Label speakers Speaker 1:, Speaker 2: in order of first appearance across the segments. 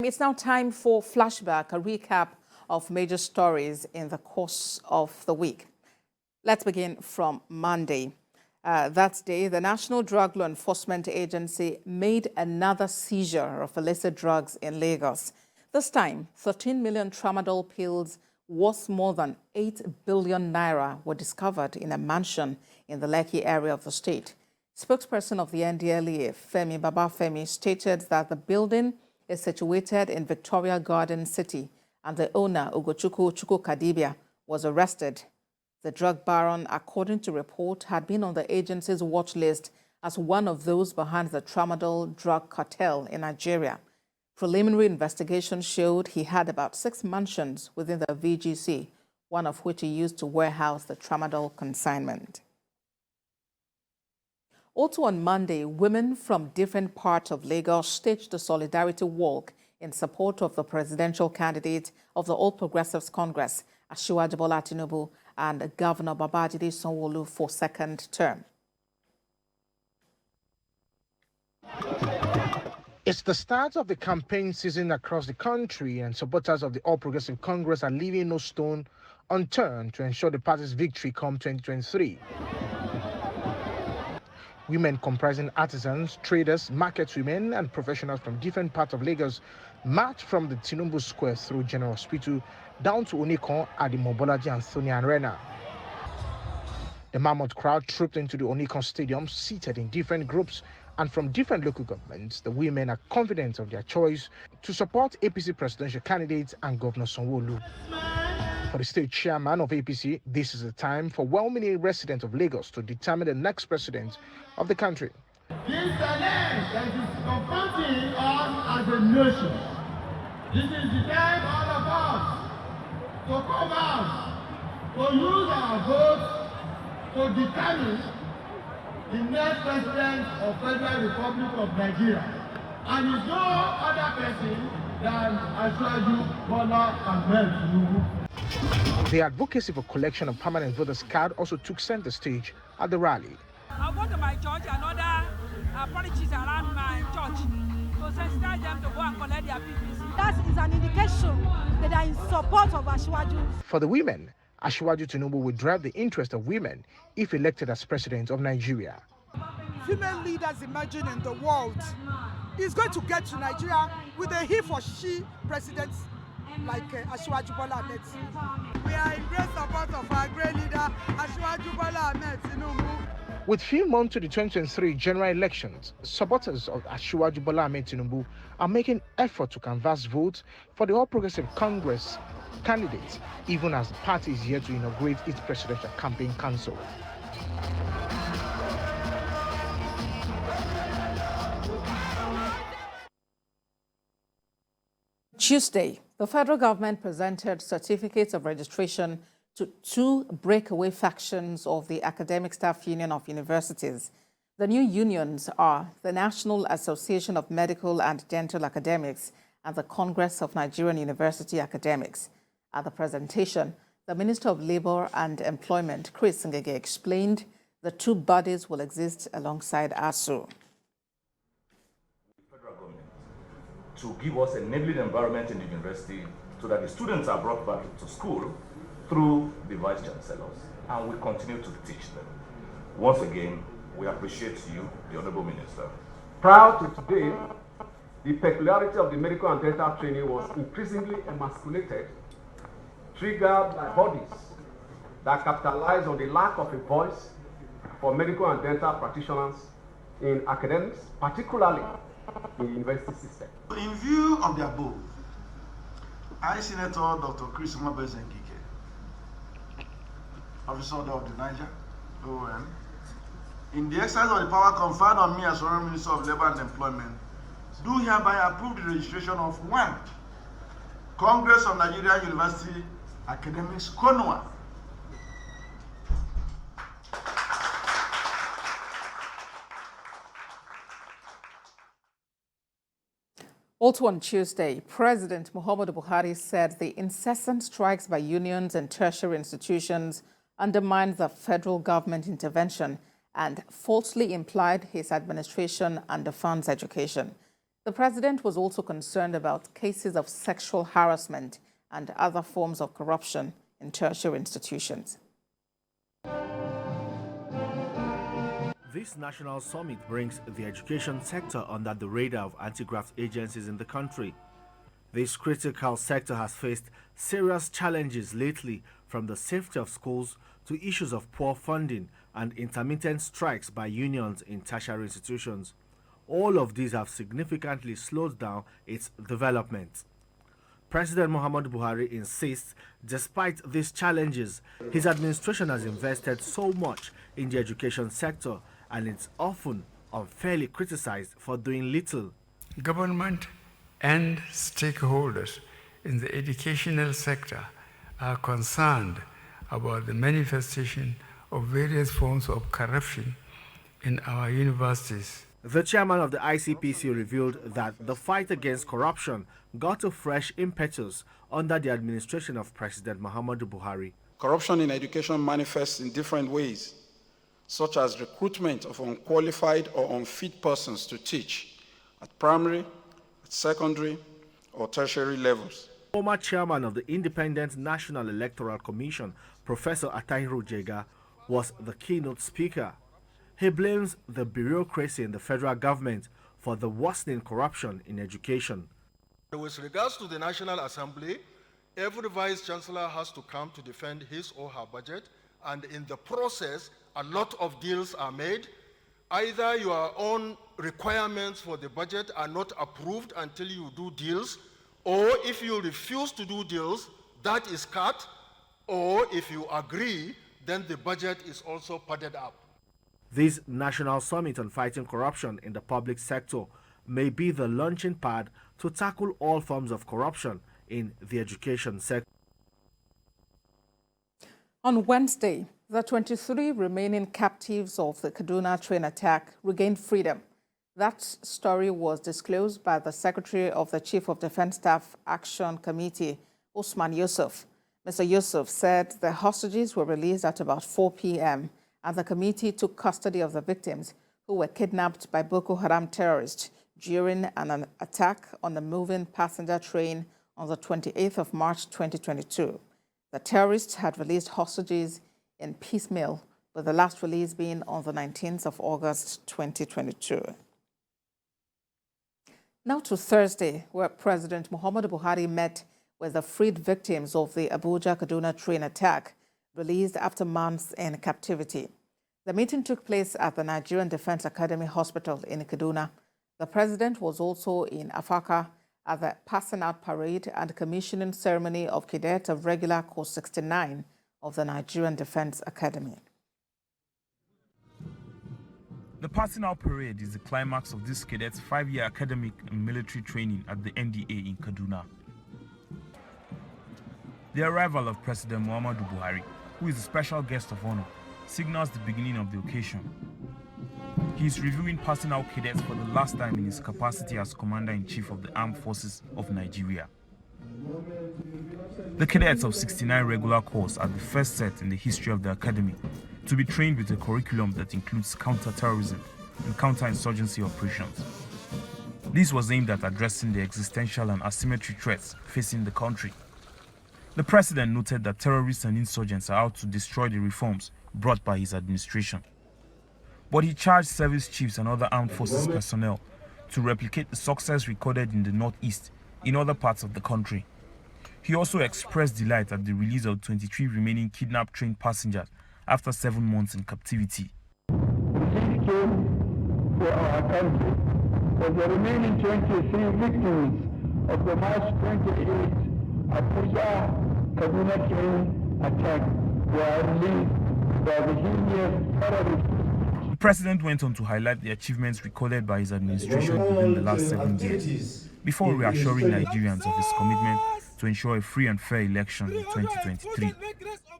Speaker 1: It's now time for Flashback, a recap of major stories in the course of the week. Let's begin from Monday. That day, the National Drug Law Enforcement Agency made another seizure of illicit drugs in Lagos. This time, 13 million tramadol pills worth more than 8 billion naira were discovered in a mansion in the Lekki area of the state. Spokesperson of the NDLEA, Femi Babafemi, stated that the building is situated in Victoria Garden City, and the owner, Ugochukwu Kadibia, was arrested. The drug baron, according to report, had been on the agency's watch list as one of those behind the tramadol drug cartel in Nigeria. Preliminary investigation showed he had about 6 mansions within the VGC, one of which he used to warehouse the tramadol consignment. Also on Monday, women from different parts of Lagos staged a solidarity walk in support of the presidential candidate of the All Progressives Congress, Asiwaju Bola Tinubu, and Governor Babajide Sanwo-Olu for second term.
Speaker 2: It's the start of the campaign season across the country, and supporters of the All Progressive Congress are leaving no stone unturned to ensure the party's victory come 2023. Women comprising artisans, traders, market women, and professionals from different parts of Lagos marched from the Tinubu Square through General Hospital down to Onikon at the Mobolaji and Sony Arena. The mammoth crowd trooped into the Onikon Stadium, seated in different groups and from different local governments. The women are confident of their choice to support APC presidential candidates and Governor Sanwo-Olu. For the state chairman of APC, this is a time for well-meaning residents of Lagos to determine the next president of the country.
Speaker 3: This is the land that is confronting us as a nation. This is the time for all of us to come out, to use our votes to determine the next president of Federal Republic of Nigeria. And it's no other person than Asiwaju Bola Ahmed Tinubu.
Speaker 2: The advocacy for collection of permanent voters' card also took center stage at the rally.
Speaker 4: I go to my church and other politicians around my church to sensitize them to go and collect their PPC.
Speaker 5: That is an indication that they are in support of Asiwaju.
Speaker 2: For the women, Asiwaju Tinubu will drive the interest of women if elected as president of Nigeria.
Speaker 6: Female leaders emerging in the world is going to get to Nigeria with a he or she president like Asiwaju Bola Ahmed Tinubu. We are in great support of our great leader, Asiwaju Bola Ahmed Tinubu.
Speaker 2: With few months to the 2023 general elections, supporters of Asiwaju Bola Ahmed Tinubu are making effort to canvass votes for the All Progressive Congress candidates, even as the party is here to inaugurate its Presidential Campaign Council.
Speaker 1: Tuesday, the federal government presented certificates of registration to 2 breakaway factions of the Academic Staff Union of Universities. The new unions are the National Association of Medical and Dental Academics and the Congress of Nigerian University Academics. At the presentation, the Minister of Labour and Employment, Chris Ngege, explained the 2 bodies will exist alongside ASUU.
Speaker 7: To give us an enabling environment in the university so that the students are brought back to school through the vice chancellors, and we continue to teach them. Once again, we appreciate you, the Honorable Minister.
Speaker 8: Prior to today, the peculiarity of the medical and dental training was increasingly emasculated, triggered by bodies that capitalize on the lack of a voice for medical and dental practitioners in academics, particularly in the university system.
Speaker 9: In view of the above, I, Senator Dr. Chris Ngige, Officer of the Niger, ON, in the exercise of the power conferred on me as Honorable Minister of Labour and Employment, do hereby approve the registration of 1 Congress of Nigeria University Academics, CONUA.
Speaker 1: Also on Tuesday, President Muhammadu Buhari said the incessant strikes by unions and tertiary institutions undermined the federal government intervention and falsely implied his administration underfunds education. The president was also concerned about cases of sexual harassment and other forms of corruption in tertiary institutions.
Speaker 10: This national summit brings the education sector under the radar of anti-graft agencies in the country. This critical sector has faced serious challenges lately, from the safety of schools to issues of poor funding and intermittent strikes by unions in tertiary institutions. All of these have significantly slowed down its development. President Muhammadu Buhari insists, despite these challenges, his administration has invested so much in the education sector, and it's often unfairly criticized for doing little.
Speaker 11: Government and stakeholders in the educational sector are concerned about the manifestation of various forms of corruption in our universities.
Speaker 10: The chairman of the ICPC revealed that the fight against corruption got a fresh impetus under the administration of President Muhammadu Buhari.
Speaker 12: Corruption in education manifests in different ways, such as recruitment of unqualified or unfit persons to teach at primary, at secondary, or tertiary levels.
Speaker 10: Former chairman of the Independent National Electoral Commission, Professor Atahiru Jega, was the keynote speaker. He blames the bureaucracy in the federal government for the worsening corruption in education.
Speaker 13: With regards to the National Assembly, every vice chancellor has to come to defend his or her budget, and in the process, a lot of deals are made. Either your own requirements for the budget are not approved until you do deals, or if you refuse to do deals, that is cut, or if you agree, then the budget is also padded up.
Speaker 10: This National Summit on Fighting Corruption in the Public Sector may be the launching pad to tackle all forms of corruption in the education sector.
Speaker 1: On Wednesday, the 23 remaining captives of the Kaduna train attack regained freedom. That story was disclosed by the Secretary of the Chief of Defense Staff Action Committee, Usman Yusuf. Mr. Yusuf said the hostages were released at about 4 p.m. and the committee took custody of the victims who were kidnapped by Boko Haram terrorists during an attack on a moving passenger train on the 28th of March 2022. The terrorists had released hostages in piecemeal, with the last release being on the 19th of August 2022. Now to Thursday, where President Muhammadu Buhari met with the freed victims of the Abuja-Kaduna train attack, released after months in captivity. The meeting took place at the Nigerian Defense Academy Hospital in Kaduna. The president was also in Afaka at the passing out parade and commissioning ceremony of cadets of regular course 69 of the Nigerian Defense Academy.
Speaker 14: The passing out parade is the climax of this cadets' 5-year academic and military training at the NDA in Kaduna. The arrival of President Muhammadu Buhari, who is a special guest of honor, signals the beginning of the occasion. He is reviewing passing out cadets for the last time in his capacity as Commander-in-Chief of the Armed Forces of Nigeria. The cadets of 69 regular corps are the first set in the history of the academy to be trained with a curriculum that includes counter-terrorism and counter-insurgency operations. This was aimed at addressing the existential and asymmetric threats facing the country. The president noted that terrorists and insurgents are out to destroy the reforms brought by his administration. But he charged service chiefs and other armed forces personnel to replicate the success recorded in the Northeast in other parts of the country. He also expressed delight at the release of 23 remaining kidnapped train passengers after 7 months in captivity.
Speaker 15: Relief came for our country for the remaining 23 victims of the March 28th Abuja-Kaduna train attack were released by the heinous terrorists.
Speaker 14: The president went on to highlight the achievements recorded by his administration within the last 7 years, before reassuring Nigerians of his commitment to ensure a free and fair election in 2023.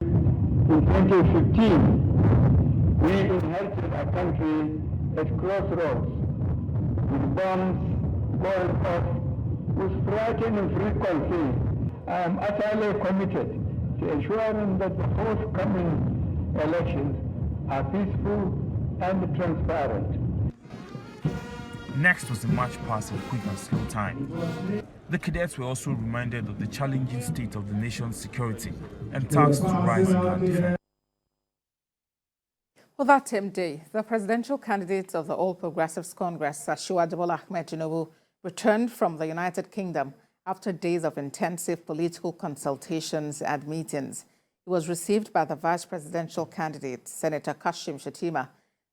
Speaker 15: In 2015, we inherited a country at crossroads, with bombs going off with frightening frequency. I am utterly committed to ensuring that the forthcoming elections are peaceful and transparent.
Speaker 14: Next was the march past in quick and slow time. The cadets were also reminded of the challenging state of the nation's security and tasked to rise in her defense.
Speaker 1: Well, that same day, the presidential candidate of the All Progressives Congress, Asiwaju Bola Ahmed Tinubu, returned from the United Kingdom after days of intensive political consultations and meetings. He was received by the vice presidential candidate, Senator Kashim Shettima,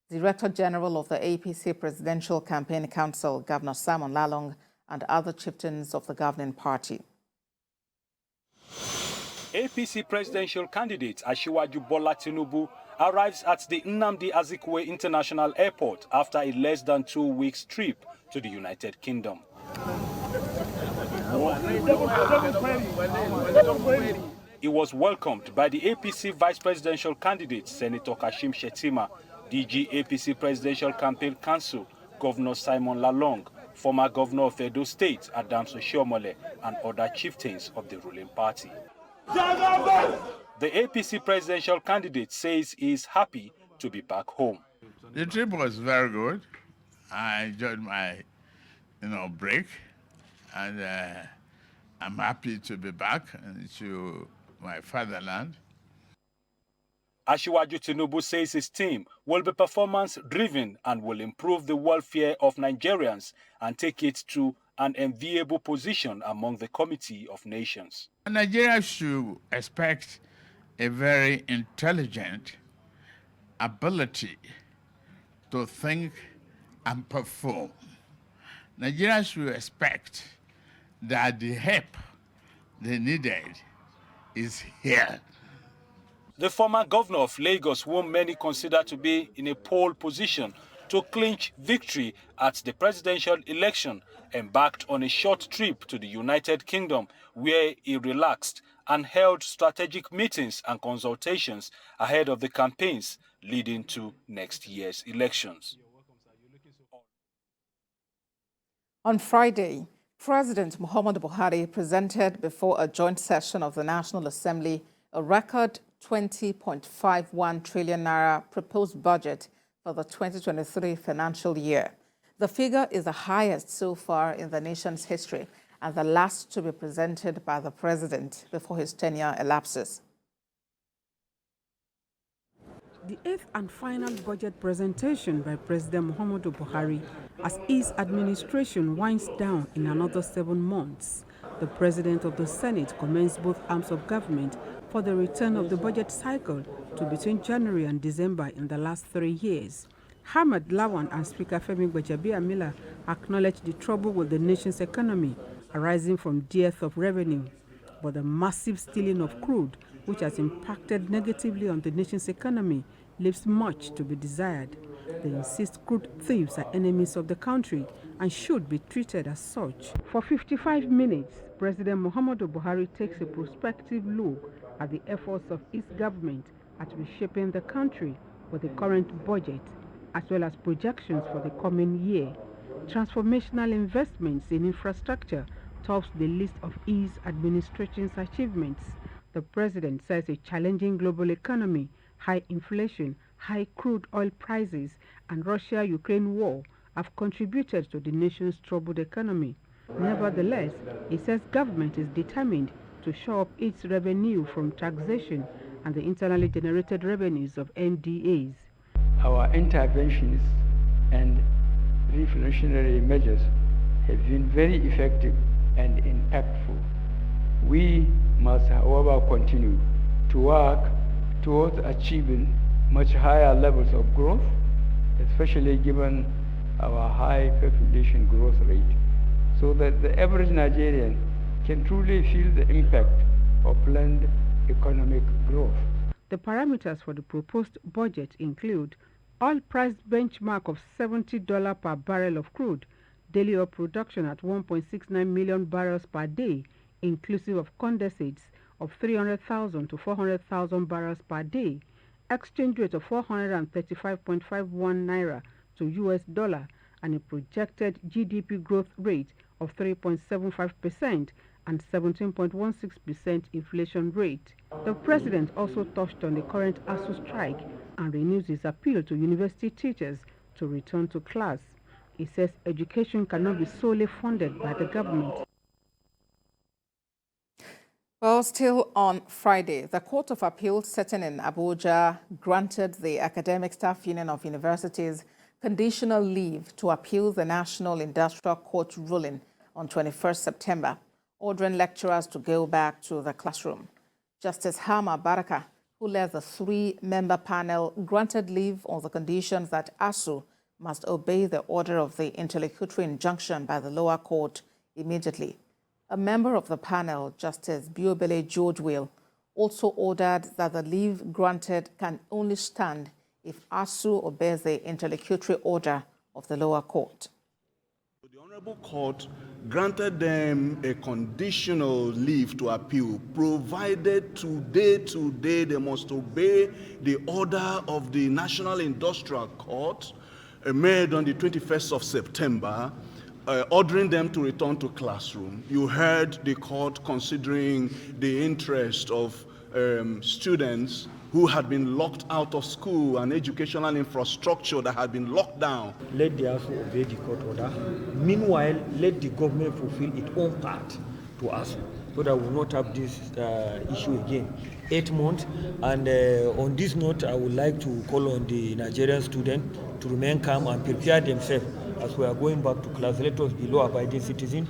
Speaker 1: Director General of the APC Presidential Campaign Council, Governor Simon Lalong, and other chieftains of the governing party.
Speaker 16: APC presidential candidate Asiwaju Bola Tinubu arrives at the Nnamdi Azikiwe International Airport after a less than 2 weeks trip to the United Kingdom. He was welcomed by the APC vice presidential candidate, Senator Kashim Shettima, DG APC Presidential Campaign Council, Governor Simon Lalong, former Governor of Edo State, Adams Oshiomhole, and other chieftains of the ruling party. The APC presidential candidate says he is happy to be back home.
Speaker 17: The trip was very good. I enjoyed my, break, and I'm happy to be back to my fatherland.
Speaker 16: Asiwaju Tinubu says his team will be performance-driven and will improve the welfare of Nigerians and take it to an enviable position among the Committee of Nations.
Speaker 17: Nigeria should expect a very intelligent ability to think and perform. Nigeria should expect that the help they needed is here.
Speaker 16: The former governor of Lagos, whom many consider to be in a pole position to clinch victory at the presidential election, embarked on a short trip to the United Kingdom, where he relaxed and held strategic meetings and consultations ahead of the campaigns leading to next year's elections.
Speaker 1: On Friday, President Muhammadu Buhari presented before a joint session of the National Assembly a record 20.51 trillion naira proposed budget for the 2023 financial year. The figure is the highest so far in the nation's history and the last to be presented by the president before his tenure elapses.
Speaker 18: The eighth and final budget presentation by President Muhammadu Buhari as his administration winds down in another 7 months. The President of the Senate commends both arms of government for the return of the budget cycle to between January and December in the last 3 years. Ahmed Lawan and Speaker Femi Gbajabiamila acknowledged the trouble with the nation's economy arising from dearth of revenue, but the massive stealing of crude, which has impacted negatively on the nation's economy, leaves much to be desired. They insist crude thieves are enemies of the country and should be treated as such. For 55 minutes, President Muhammadu Buhari takes a prospective look at the efforts of his government at reshaping the country with the current budget, as well as projections for the coming year. Transformational investments in infrastructure tops the list of his administration's achievements. The president says a challenging global economy, high inflation, high crude oil prices, and Russia-Ukraine war have contributed to the nation's troubled economy. Nevertheless, he says government is determined to shore up its revenue from taxation and the internally generated revenues of NDAs.
Speaker 11: Our interventions and reflationary measures have been very effective and impactful. We must, however, continue to work towards achieving much higher levels of growth, especially given our high population growth rate, so that the average Nigerian can truly feel the impact of planned economic growth.
Speaker 18: The parameters for the proposed budget include oil price benchmark of $70 per barrel of crude, daily oil production at 1.69 million barrels per day, inclusive of condensates of 300,000 to 400,000 barrels per day, exchange rate of 435.51 naira to US dollar, and a projected GDP growth rate of 3.75% and 17.16% inflation rate. The president also touched on the current ASUU strike and renews his appeal to university teachers to return to class. He says education cannot be solely funded by the government.
Speaker 1: Well, still on Friday, the Court of Appeal sitting in Abuja granted the Academic Staff Union of Universities conditional leave to appeal the National Industrial Court ruling on 21st September, ordering lecturers to go back to the classroom. Justice Hama Baraka, who led the 3-member panel, granted leave on the conditions that ASUU must obey the order of the interlocutory injunction by the lower court immediately. A member of the panel, Justice Biobele Georgewill, also ordered that the leave granted can only stand if ASUU obeys the interlocutory order of the lower court.
Speaker 19: The Honorable Court granted them a conditional leave to appeal, provided today they must obey the order of the National Industrial Court made on the 21st of September, ordering them to return to classroom. You heard the court considering the interest of students who had been locked out of school and educational infrastructure that had been locked down.
Speaker 20: Let the ASUU obey the court order. Meanwhile, let the government fulfill its own part to ASUU, so that we will not have this issue again. 8 months, and on this note, I would like to call on the Nigerian students to remain calm and prepare themselves as we are going back to class. Let us be law-abiding citizens.